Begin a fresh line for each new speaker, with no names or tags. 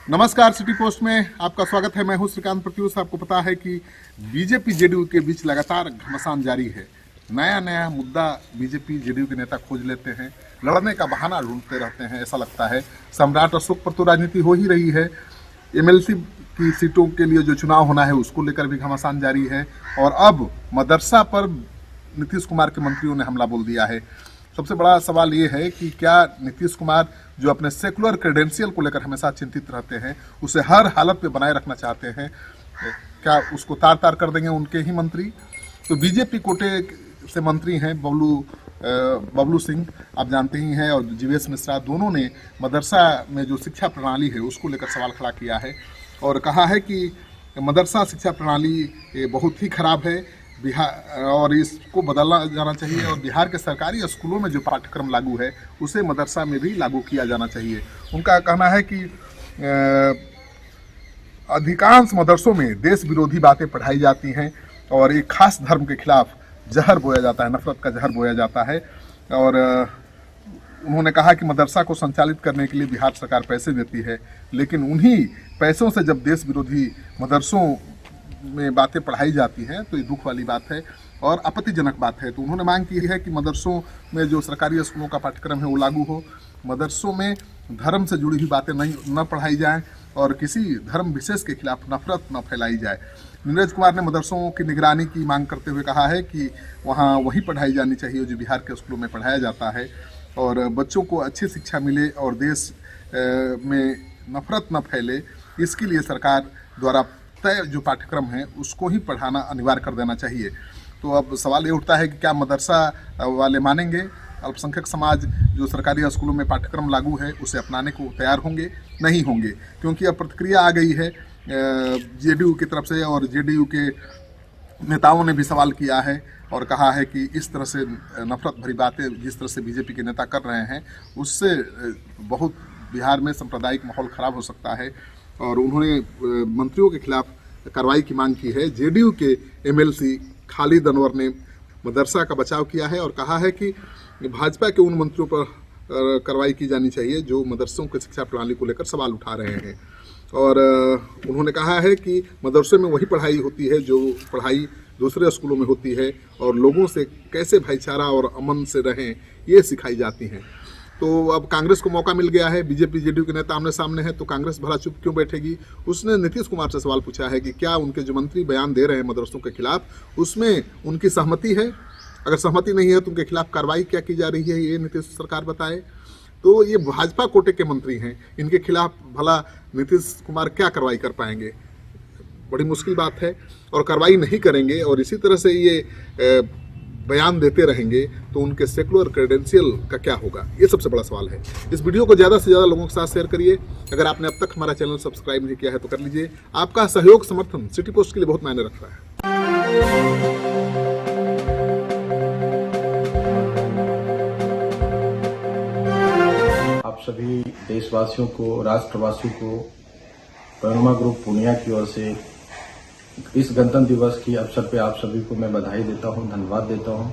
नमस्कार, city post में आपका स्वागत है। मैं हूं श्रीकांत प्रत्युष। आपको पता है कि बीजेपी जेडीयू के बीच लगातार घमासान जारी है। नया नया मुद्दा बीजेपी जेडीयू के नेता खोज लेते हैं, लड़ने का बहाना ढूंढते रहते हैं। ऐसा लगता है सम्राट अशोक पर तो राजनीति हो ही रही है। एमएलसी की सीटों के लिए जो चुनाव होना है उसको लेकर भी घमासान जारी है, और अब मदरसा पर नीतीश कुमार के मंत्रियों ने हमला बोल दिया है। सबसे बड़ा सवाल ये है कि क्या नीतीश कुमार, जो अपने सेकुलर क्रेडेंशियल को लेकर हमेशा चिंतित रहते हैं, उसे हर हालत में बनाए रखना चाहते हैं, क्या उसको तार तार कर देंगे उनके ही मंत्री? तो बीजेपी कोटे से मंत्री हैं बबलू सिंह, आप जानते ही हैं, और जीवेश मिश्रा, दोनों ने मदरसा में जो शिक्षा प्रणाली है उसको लेकर सवाल खड़ा किया है और कहा है कि मदरसा शिक्षा प्रणाली बहुत ही खराब है बिहार, और इसको बदलना जाना चाहिए, और बिहार के सरकारी स्कूलों में जो पाठ्यक्रम लागू है उसे मदरसा में भी लागू किया जाना चाहिए। उनका कहना है कि अधिकांश मदरसों में देश विरोधी बातें पढ़ाई जाती हैं और एक खास धर्म के खिलाफ जहर बोया जाता है, नफरत का जहर बोया जाता है। और उन्होंने कहा कि मदरसा को संचालित करने के लिए बिहार सरकार पैसे देती है, लेकिन उन्हीं पैसों से जब देश विरोधी मदरसों में बातें पढ़ाई जाती हैं तो ये दुख वाली बात है और आपत्तिजनक बात है। तो उन्होंने मांग की है कि मदरसों में जो सरकारी स्कूलों का पाठ्यक्रम है वो लागू हो, मदरसों में धर्म से जुड़ी हुई बातें न पढ़ाई जाएं और किसी धर्म विशेष के खिलाफ नफरत न फैलाई जाए। नीरज कुमार ने मदरसों की निगरानी की मांग करते हुए कहा है कि वहाँ वही पढ़ाई जानी चाहिए जो बिहार के स्कूलों में पढ़ाया जाता है, और बच्चों को अच्छी शिक्षा मिले और देश में नफरत न फैले, इसके लिए सरकार द्वारा तय जो पाठ्यक्रम है उसको ही पढ़ाना अनिवार्य कर देना चाहिए। तो अब सवाल ये उठता है कि क्या मदरसा वाले मानेंगे? अल्पसंख्यक समाज जो सरकारी स्कूलों में पाठ्यक्रम लागू है उसे अपनाने को तैयार होंगे? नहीं होंगे, क्योंकि अब प्रतिक्रिया आ गई है जेडीयू की तरफ से, और जेडीयू के नेताओं ने भी सवाल किया है और कहा है कि इस तरह से नफरत भरी बातें जिस तरह से बीजेपी के नेता कर रहे हैं उससे बहुत बिहार में सांप्रदायिक माहौल खराब हो सकता है, और उन्होंने मंत्रियों के खिलाफ कार्रवाई की मांग की है। जेडीयू के एमएलसी खालिद अनवर ने मदरसा का बचाव किया है और कहा है कि भाजपा के उन मंत्रियों पर कार्रवाई की जानी चाहिए जो मदरसों की शिक्षा प्रणाली को लेकर सवाल उठा रहे हैं, और उन्होंने कहा है कि मदरसे में वही पढ़ाई होती है जो पढ़ाई दूसरे स्कूलों में होती है, और लोगों से कैसे भाईचारा और अमन से रहें ये सिखाई जाती हैं। तो अब कांग्रेस को मौका मिल गया है, बीजेपी जेडीयू के नेता आमने सामने हैं, तो कांग्रेस भला चुप क्यों बैठेगी? उसने नीतीश कुमार से सवाल पूछा है कि क्या उनके जो मंत्री बयान दे रहे हैं मदरसों के खिलाफ उसमें उनकी सहमति है? अगर सहमति नहीं है तो उनके खिलाफ कार्रवाई क्या की जा रही है ये नीतीश सरकार बताए। तो ये भाजपा कोटे के मंत्री हैं, इनके खिलाफ भला नीतीश कुमार क्या कार्रवाई कर पाएंगे? बड़ी मुश्किल बात है, और कार्रवाई नहीं करेंगे और इसी तरह से ये बयान देते रहेंगे तो उनके सेकुलर क्रेडेंशियल का क्या होगा, ये सबसे बड़ा सवाल है। इस वीडियो को ज़्यादा से ज़्यादा लोगों के साथ शेयर करिए। अगर आपने अब तक हमारा चैनल सब्सक्राइब नहीं किया है तो कर लीजिए। आपका सहयोग समर्थन सिटी पोस्ट के लिए बहुत मायने रखता है।
आप सभी देशवासियों को, राष्ट्रवासियों को पैनोरमा ग्रुप पूर्णिया की ओर से इस गणतंत्र दिवस की अवसर पे आप सभी को मैं बधाई देता हूं, धन्यवाद देता हूं।